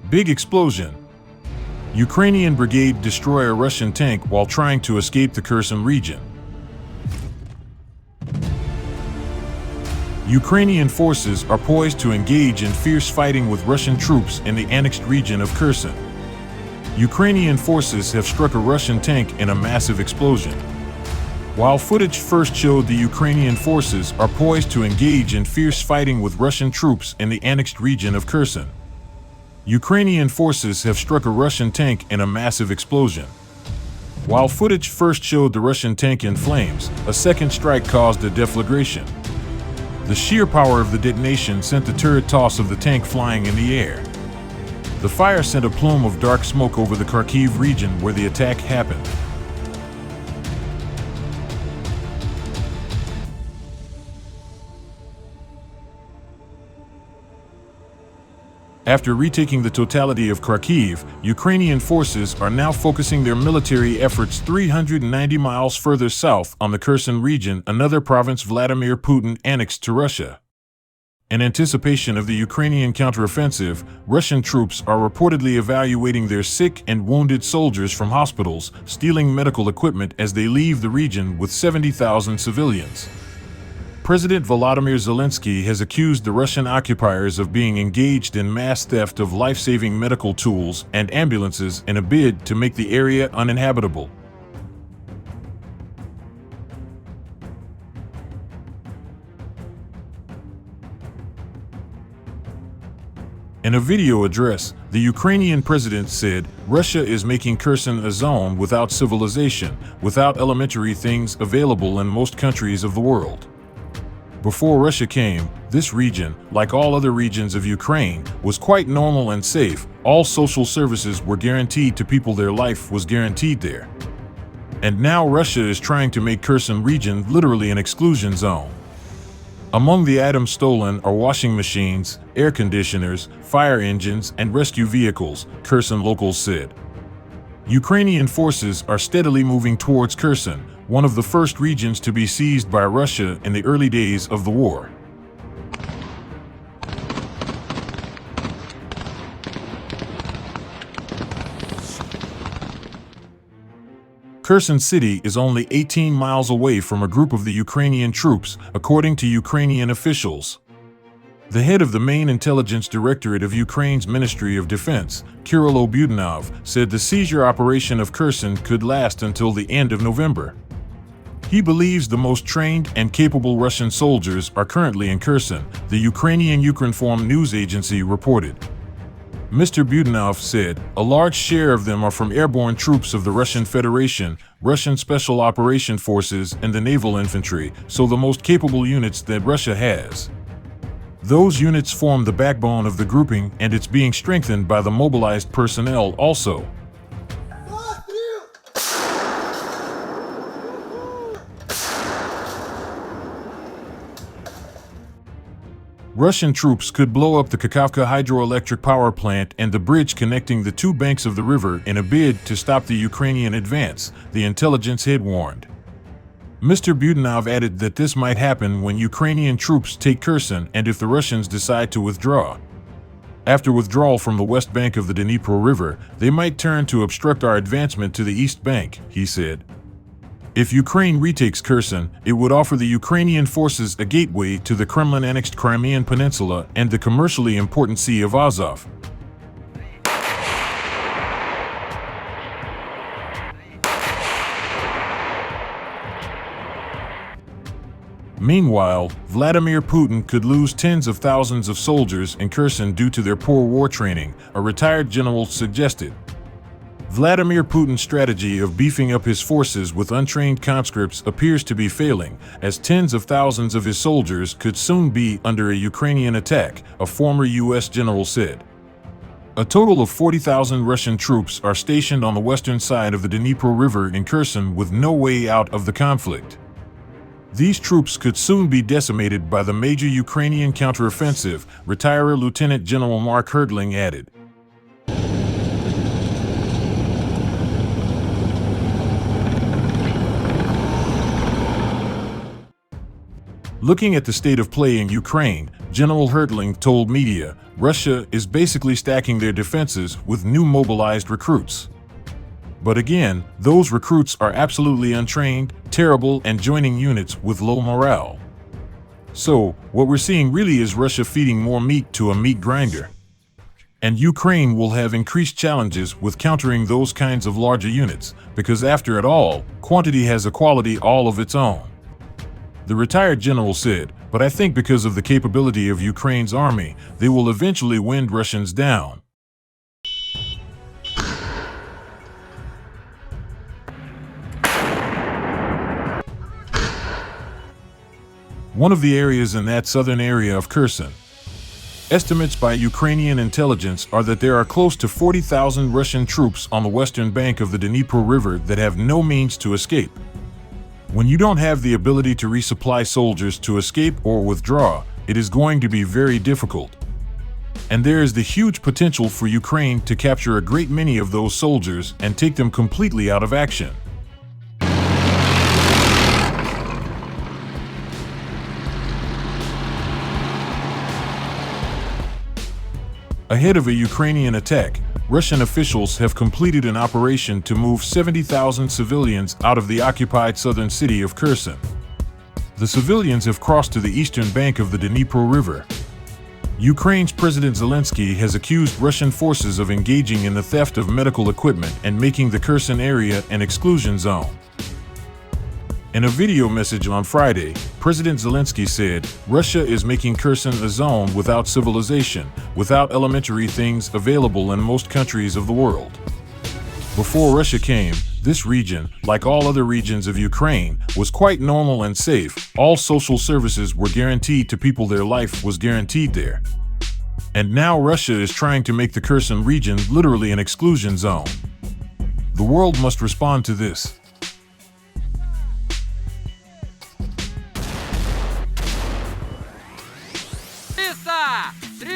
Big explosion. Ukrainian brigade destroy a Russian tank while trying to escape the Kherson region. Ukrainian forces are poised to engage in fierce fighting with Russian troops in the annexed region of Kherson. Ukrainian forces have struck a Russian tank in a massive explosion. While footage first showed the Ukrainian forces are poised to engage in fierce fighting with Russian troops in the annexed region of Kherson. Ukrainian forces have struck a Russian tank in a massive explosion. While footage first showed the Russian tank in flames, a second strike caused a deflagration. The sheer power of the detonation sent the turret toss of the tank flying in the air. The fire sent a plume of dark smoke over the Kharkiv region where the attack happened. After retaking the totality of Kharkiv, Ukrainian forces are now focusing their military efforts 390 miles further south on the Kherson region, another province Vladimir Putin annexed to Russia. In anticipation of the Ukrainian counteroffensive, Russian troops are reportedly evacuating their sick and wounded soldiers from hospitals, stealing medical equipment as they leave the region with 70,000 civilians. President Volodymyr Zelensky has accused the Russian occupiers of being engaged in mass theft of life-saving medical tools and ambulances in a bid to make the area uninhabitable. In a video address, the Ukrainian president said, "Russia is making Kherson a zone without civilization, without elementary things available in most countries of the world." Before Russia came, this region, like all other regions of Ukraine, was quite normal and safe. All social services were guaranteed to people, their life was guaranteed there. And now Russia is trying to make Kherson region literally an exclusion zone. Among the items stolen are washing machines, air conditioners, fire engines, and rescue vehicles, Kherson locals said. Ukrainian forces are steadily moving towards Kherson, one of the first regions to be seized by Russia in the early days of the war. Kherson city is only 18 miles away from a group of the Ukrainian troops, according to Ukrainian officials. The head of the main intelligence directorate of Ukraine's Ministry of Defense, Kirill Budanov, said the seizure operation of Kherson could last until the end of November. He believes the most trained and capable Russian soldiers are currently in Kherson, the Ukrainian Ukrinform news agency reported. Mr. Budanov said, "A large share of them are from airborne troops of the Russian Federation, Russian Special Operation Forces, and the Naval Infantry, so the most capable units that Russia has. Those units form the backbone of the grouping, and it's being strengthened by the mobilized personnel also." Russian troops could blow up the Kakhovka hydroelectric power plant and the bridge connecting the two banks of the river in a bid to stop the Ukrainian advance, the intelligence head warned. Mr. Budanov added that this might happen when Ukrainian troops take Kherson and if the Russians decide to withdraw. After withdrawal from the west bank of the Dnipro River, they might turn to obstruct our advancement to the east bank, he said. If Ukraine retakes Kherson, it would offer the Ukrainian forces a gateway to the Kremlin-annexed Crimean Peninsula and the commercially important Sea of Azov. Meanwhile, Vladimir Putin could lose tens of thousands of soldiers in Kherson due to their poor war training, a retired general suggested. Vladimir Putin's strategy of beefing up his forces with untrained conscripts appears to be failing, as tens of thousands of his soldiers could soon be under a Ukrainian attack, a former U.S. general said. A total of 40,000 Russian troops are stationed on the western side of the Dnipro River in Kherson with no way out of the conflict. These troops could soon be decimated by the major Ukrainian counteroffensive, retired Lieutenant General Mark Herdling added. Looking at the state of play in Ukraine, General Hertling told media, Russia is basically stacking their defenses with new mobilized recruits. But again, those recruits are absolutely untrained, terrible, and joining units with low morale. So, what we're seeing really is Russia feeding more meat to a meat grinder. And Ukraine will have increased challenges with countering those kinds of larger units, because after it all, quantity has a quality all of its own. The retired general said, but I think because of the capability of Ukraine's army, they will eventually wind Russians down. One of the areas in that southern area of Kherson. Estimates by Ukrainian intelligence are that there are close to 40,000 Russian troops on the western bank of the Dnipro River that have no means to escape. When you don't have the ability to resupply soldiers to escape or withdraw, it is going to be very difficult. And there is the huge potential for Ukraine to capture a great many of those soldiers and take them completely out of action. Ahead of a Ukrainian attack, Russian officials have completed an operation to move 70,000 civilians out of the occupied southern city of Kherson. The civilians have crossed to the eastern bank of the Dnipro River. Ukraine's President Zelensky has accused Russian forces of engaging in the theft of medical equipment and making the Kherson area an exclusion zone. In a video message on Friday, President Zelensky said, Russia is making Kherson a zone without civilization, without elementary things available in most countries of the world. Before Russia came, this region, like all other regions of Ukraine, was quite normal and safe. All social services were guaranteed to people, their life was guaranteed there. And now Russia is trying to make the Kherson region literally an exclusion zone. The world must respond to this. Тридцать! 33!